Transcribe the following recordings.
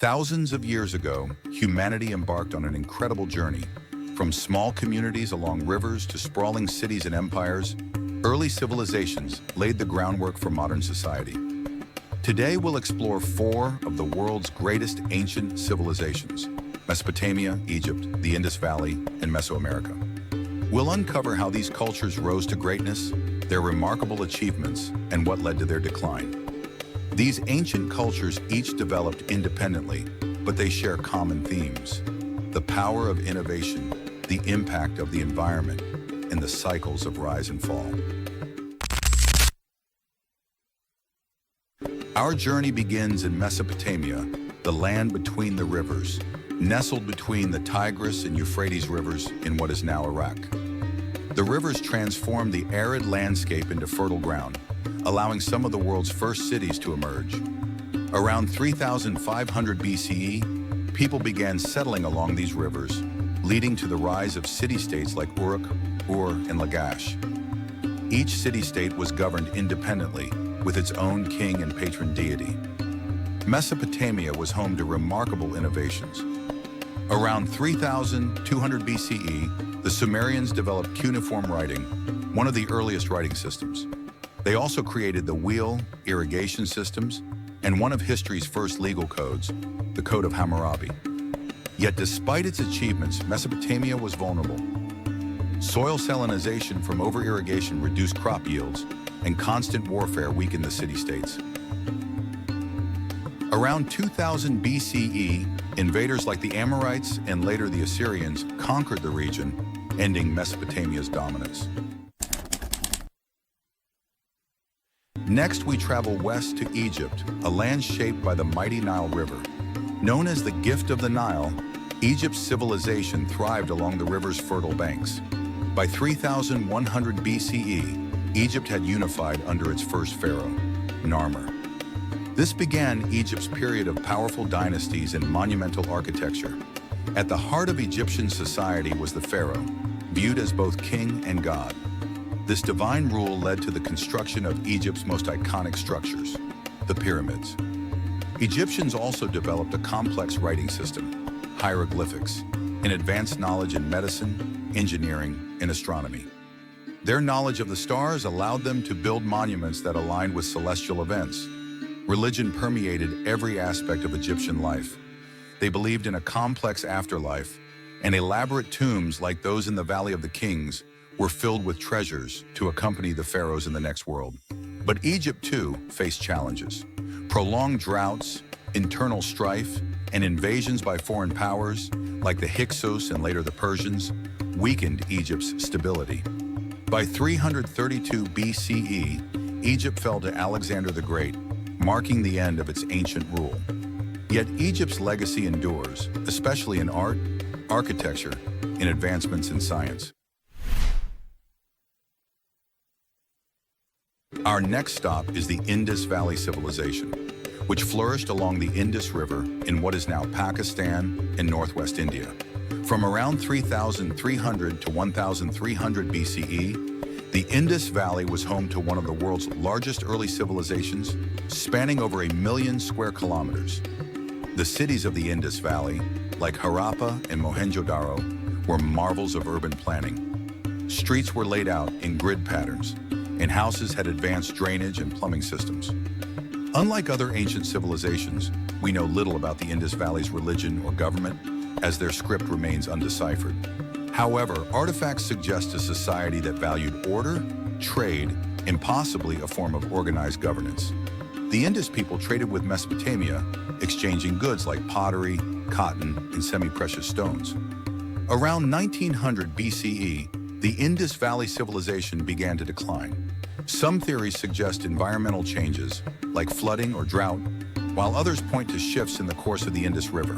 Thousands of years ago, humanity embarked on an incredible journey. From small communities along rivers to sprawling cities and empires, early civilizations laid the groundwork for modern society. Today, we'll explore four of the world's greatest ancient civilizations: Mesopotamia, Egypt, the Indus Valley, and Mesoamerica. We'll uncover how these cultures rose to greatness, their remarkable achievements, and what led to their decline. These ancient cultures each developed independently, but they share common themes: the power of innovation, the impact of the environment, and the cycles of rise and fall. Our journey begins in Mesopotamia, the land between the rivers, nestled between the Tigris and Euphrates rivers in what is now Iraq. The rivers transformed the arid landscape into fertile ground, allowing some of the world's first cities to emerge. Around 3,500 BCE, people began settling along these rivers, leading to the rise of city-states like Uruk, Ur, and Lagash. Each city-state was governed independently, with its own king and patron deity. Mesopotamia was home to remarkable innovations. Around 3,200 BCE, the Sumerians developed cuneiform writing, one of the earliest writing systems. They also created the wheel, irrigation systems, and one of history's first legal codes, the Code of Hammurabi. Yet despite its achievements, Mesopotamia was vulnerable. Soil salinization from over-irrigation reduced crop yields, and constant warfare weakened the city-states. Around 2000 BCE, invaders like the Amorites and later the Assyrians conquered the region, ending Mesopotamia's dominance. Next, we travel west to Egypt, a land shaped by the mighty Nile River. Known as the Gift of the Nile, Egypt's civilization thrived along the river's fertile banks. By 3100 BCE, Egypt had unified under its first pharaoh, Narmer. This began Egypt's period of powerful dynasties and monumental architecture. At the heart of Egyptian society was the pharaoh, viewed as both king and god. This divine rule led to the construction of Egypt's most iconic structures, the pyramids. Egyptians also developed a complex writing system, hieroglyphics, and advanced knowledge in medicine, engineering, and astronomy. Their knowledge of the stars allowed them to build monuments that aligned with celestial events. Religion permeated every aspect of Egyptian life. They believed in a complex afterlife, and elaborate tombs like those in the Valley of the Kings were filled with treasures to accompany the pharaohs in the next world. But Egypt, too, faced challenges. Prolonged droughts, internal strife, and invasions by foreign powers, like the Hyksos and later the Persians, weakened Egypt's stability. By 332 BCE, Egypt fell to Alexander the Great, marking the end of its ancient rule. Yet Egypt's legacy endures, especially in art, architecture, and advancements in science. Our next stop is the Indus Valley civilization, which flourished along the Indus River in what is now Pakistan and northwest India. From around 3,300 to 1,300 BCE, the Indus Valley was home to one of the world's largest early civilizations, spanning over 1 million square kilometers. The cities of the Indus Valley, like Harappa and Mohenjo-daro, were marvels of urban planning. Streets were laid out in grid patterns, and houses had advanced drainage and plumbing systems. Unlike other ancient civilizations, we know little about the Indus Valley's religion or government, as their script remains undeciphered. However, artifacts suggest a society that valued order, trade, and possibly a form of organized governance. The Indus people traded with Mesopotamia, exchanging goods like pottery, cotton, and semi-precious stones. Around 1900 BCE, the Indus Valley civilization began to decline. Some theories suggest environmental changes, like flooding or drought, while others point to shifts in the course of the Indus River.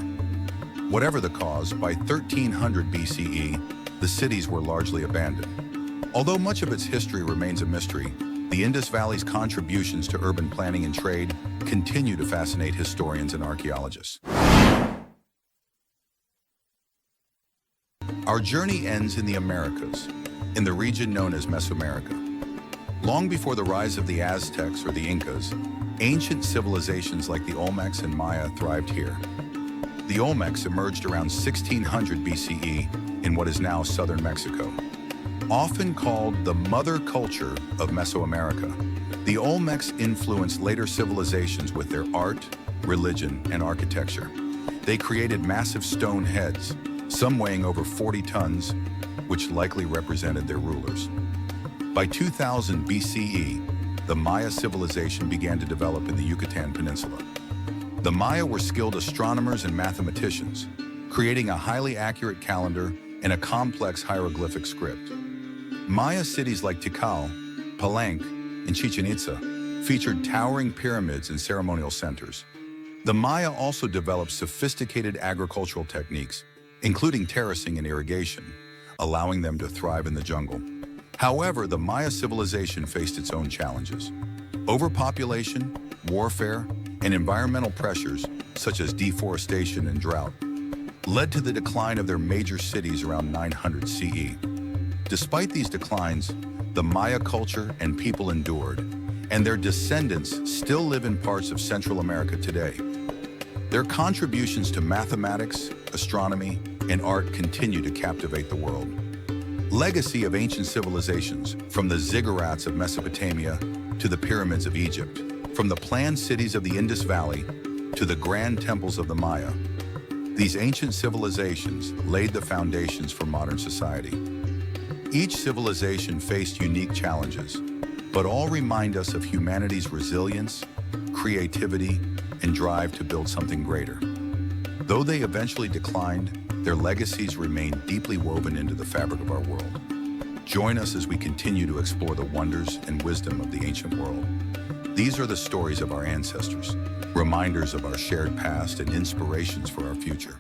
Whatever the cause, by 1300 BCE, the cities were largely abandoned. Although much of its history remains a mystery, the Indus Valley's contributions to urban planning and trade continue to fascinate historians and archaeologists. Our journey ends in the Americas, in the region known as Mesoamerica. Long before the rise of the Aztecs or the Incas, ancient civilizations like the Olmecs and Maya thrived here. The Olmecs emerged around 1600 BCE in what is now southern Mexico. Often called the mother culture of Mesoamerica, the Olmecs influenced later civilizations with their art, religion, and architecture. They created massive stone heads, some weighing over 40 tons, which likely represented their rulers. By 2000 BCE, the Maya civilization began to develop in the Yucatan Peninsula. The Maya were skilled astronomers and mathematicians, creating a highly accurate calendar and a complex hieroglyphic script. Maya cities like Tikal, Palenque, and Chichen Itza featured towering pyramids and ceremonial centers. The Maya also developed sophisticated agricultural techniques, including terracing and irrigation, allowing them to thrive in the jungle. However, the Maya civilization faced its own challenges. Overpopulation, warfare, and environmental pressures, such as deforestation and drought, led to the decline of their major cities around 900 CE. Despite these declines, the Maya culture and people endured, and their descendants still live in parts of Central America today. Their contributions to mathematics, astronomy, and art continue to captivate the world. Legacy of ancient civilizations, from the ziggurats of Mesopotamia to the pyramids of Egypt, from the planned cities of the Indus Valley to the grand temples of the Maya. These ancient civilizations laid the foundations for modern society. Each civilization faced unique challenges, but all remind us of humanity's resilience, creativity, and drive to build something greater. Though they eventually declined, their legacies remain deeply woven into the fabric of our world. Join us as we continue to explore the wonders and wisdom of the ancient world. These are the stories of our ancestors, reminders of our shared past and inspirations for our future.